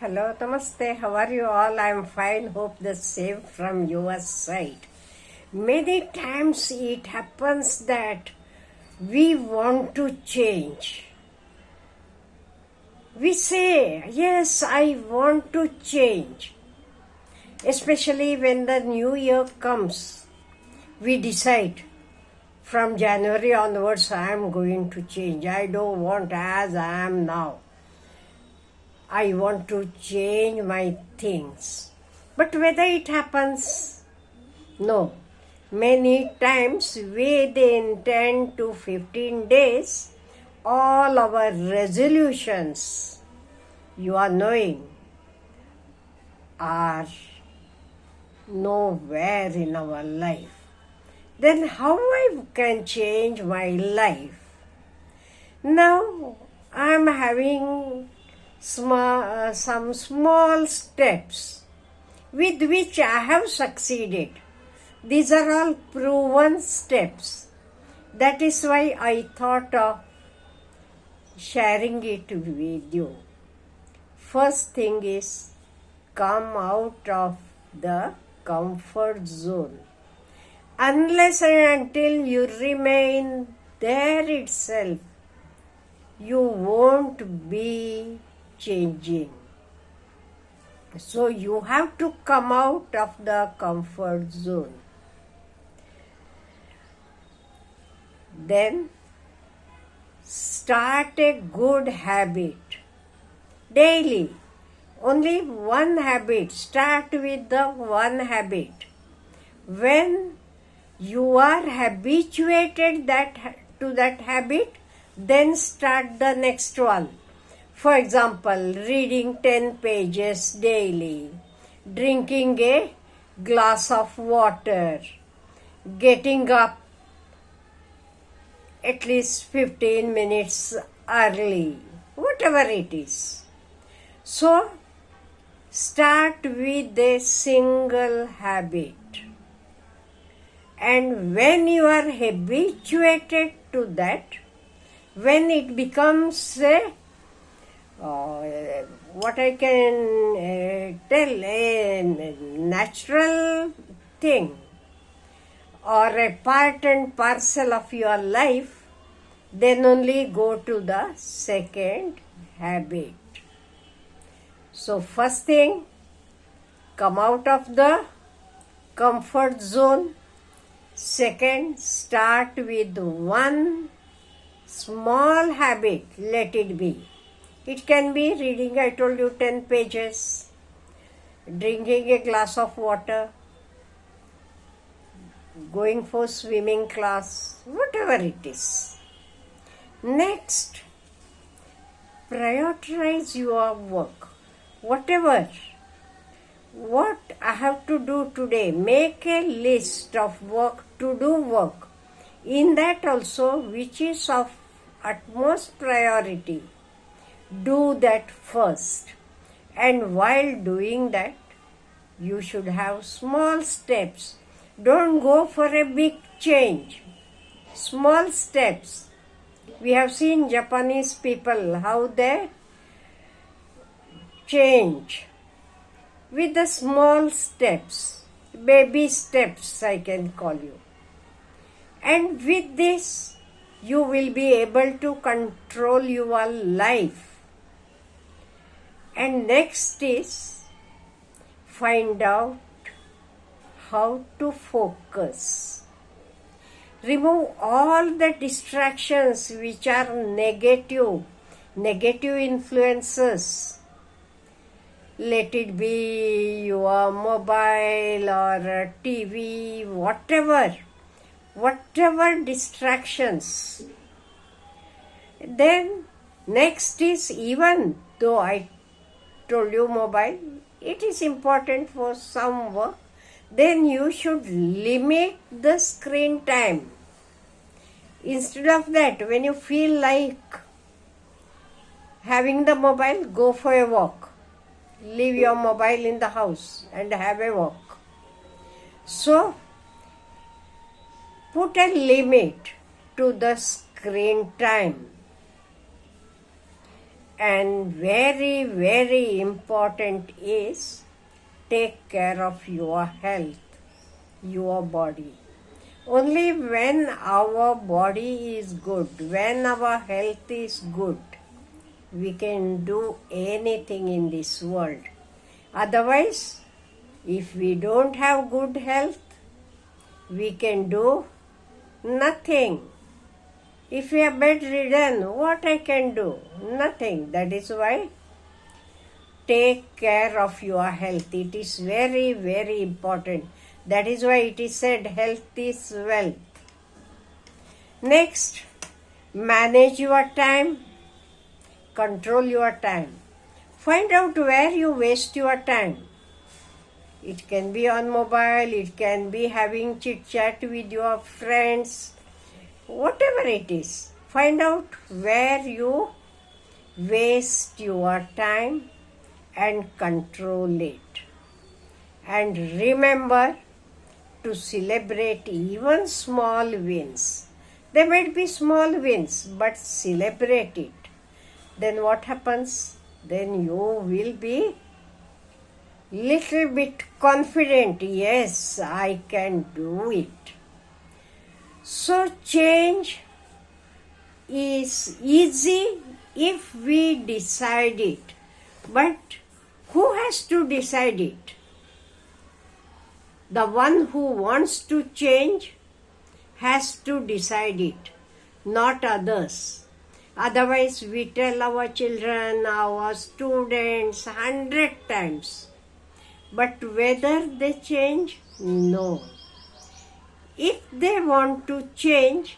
Hello, Namaste. How are you all? I am fine. Hope the same from your side. Many times it happens that we want to change. We say, yes, I want to change. Especially when the new year comes, we decide from January onwards I am going to change. I don't want as I am now. I want to change my things. But whether it happens, no. Many times within 10 to 15 days, all our resolutions, you are knowing, are nowhere in our life. Then how I can change my life? Now I am having some small steps with which I have succeeded. These are all proven steps. That is why I thought of sharing it with you. First thing is, come out of the comfort zone. Unless and until you remain there itself, you won't be changing. So you have to come out of the comfort zone. Then start a good habit. Daily. Only one habit. Start with the one habit. When you are habituated to that habit, then start the next one. For example, reading 10 pages daily, drinking a glass of water, getting up at least 15 minutes early, whatever it is. So, start with a single habit. And when you are habituated to that, when it becomes what I can tell, a natural thing or a part and parcel of your life, then only go to the second habit. So first thing, come out of the comfort zone. Second, start with one small habit, let it be. It can be reading, I told you, 10 pages, drinking a glass of water, going for swimming class, whatever it is. Next, prioritize your work. What I have to do today, make a list of work, to do work. In that also, which is of utmost priority, do that first. And while doing that, you should have small steps. Don't go for a big change. Small steps. We have seen Japanese people, how they change with the small steps, baby steps I can call you. And with this, you will be able to control your life. And next is, find out how to focus. Remove all the distractions which are negative influences. Let it be your mobile or TV, whatever distractions. Then next is, even though I told you mobile, it is important for some work, then you should limit the screen time. Instead of that, when you feel like having the mobile, go for a walk. Leave your mobile in the house and have a walk. So, put a limit to the screen time. And very, very important is take care of your health, your body. Only when our body is good, when our health is good, we can do anything in this world. Otherwise, if we don't have good health, we can do nothing. If we are bedridden, what I can do? Nothing. That is why take care of your health. It is very, very important. That is why it is said health is wealth. Next, manage your time. Control your time. Find out where you waste your time. It can be on mobile, it can be having chit chat with your friends, whatever it is. Find out where you waste your time and control it. And remember to celebrate even small wins. They might be small wins, but celebrate it. Then what happens? Then you will be little bit confident. Yes, I can do it. So change is easy if we decide it. But who has to decide it? The one who wants to change has to decide it, not others. Otherwise, we tell our children, our students 100 times. But whether they change? No. If they want to change,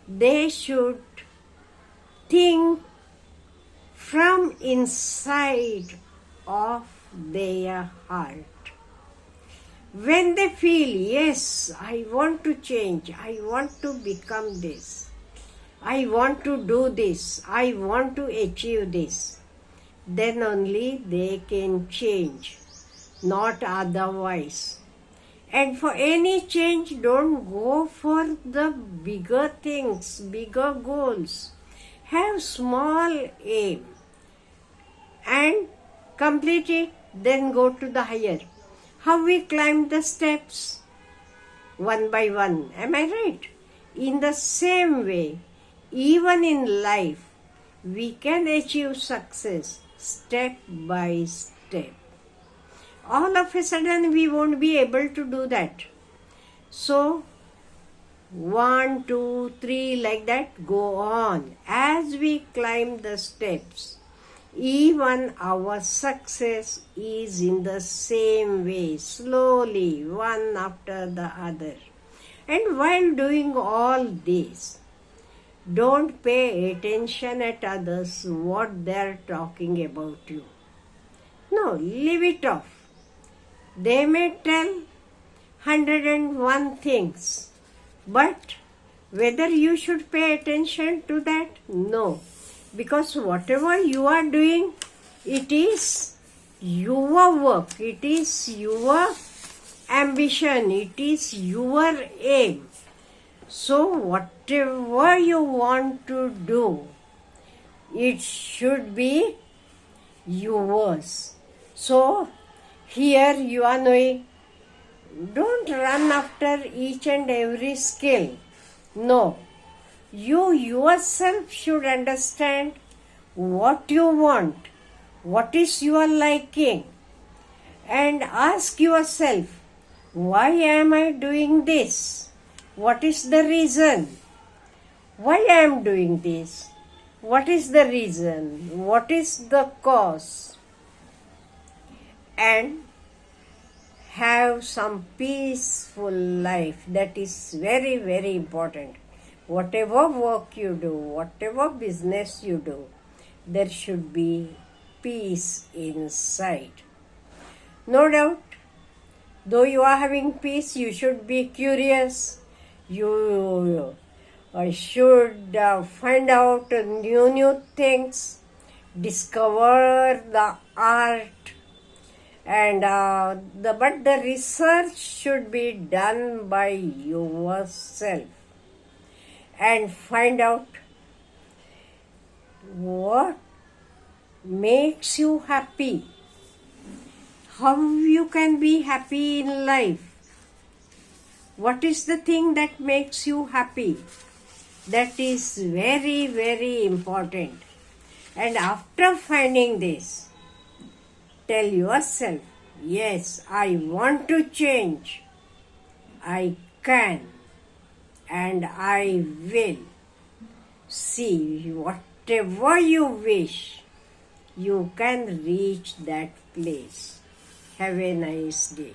they should think from inside of their heart. When they feel, yes, I want to change, I want to become this, I want to do this, I want to achieve this, then only they can change, not otherwise. And for any change, don't go for the bigger things, bigger goals. Have small aim and complete it, then go to the higher. How we climb the steps? One by one. Am I right? In the same way, even in life, we can achieve success step by step. All of a sudden, we won't be able to do that. So, 1, 2, 3, like that, go on. As we climb the steps, even our success is in the same way, slowly, one after the other. And while doing all this, don't pay attention at others what they're talking about you. No, leave it off. They may tell 101 things, but whether you should pay attention to that? No. Because whatever you are doing, it is your work, it is your ambition, it is your aim. So whatever you want to do, it should be yours. So here you are knowing, don't run after each and every skill. No. You yourself should understand what you want, what is your liking, and ask yourself, why am I doing this? What is the reason? Why I am doing this? What is the reason? What is the cause? And have some peaceful life. That is very, very important. Whatever work you do, whatever business you do, there should be peace inside. No doubt, though you are having peace, you should be curious. You should find out new things, discover the art, and but the research should be done by yourself. And find out what makes you happy. How you can be happy in life? What is the thing that makes you happy? That is very, very important. And after finding this, tell yourself, yes, I want to change. I can and I will. See, whatever you wish, you can reach that place. Have a nice day.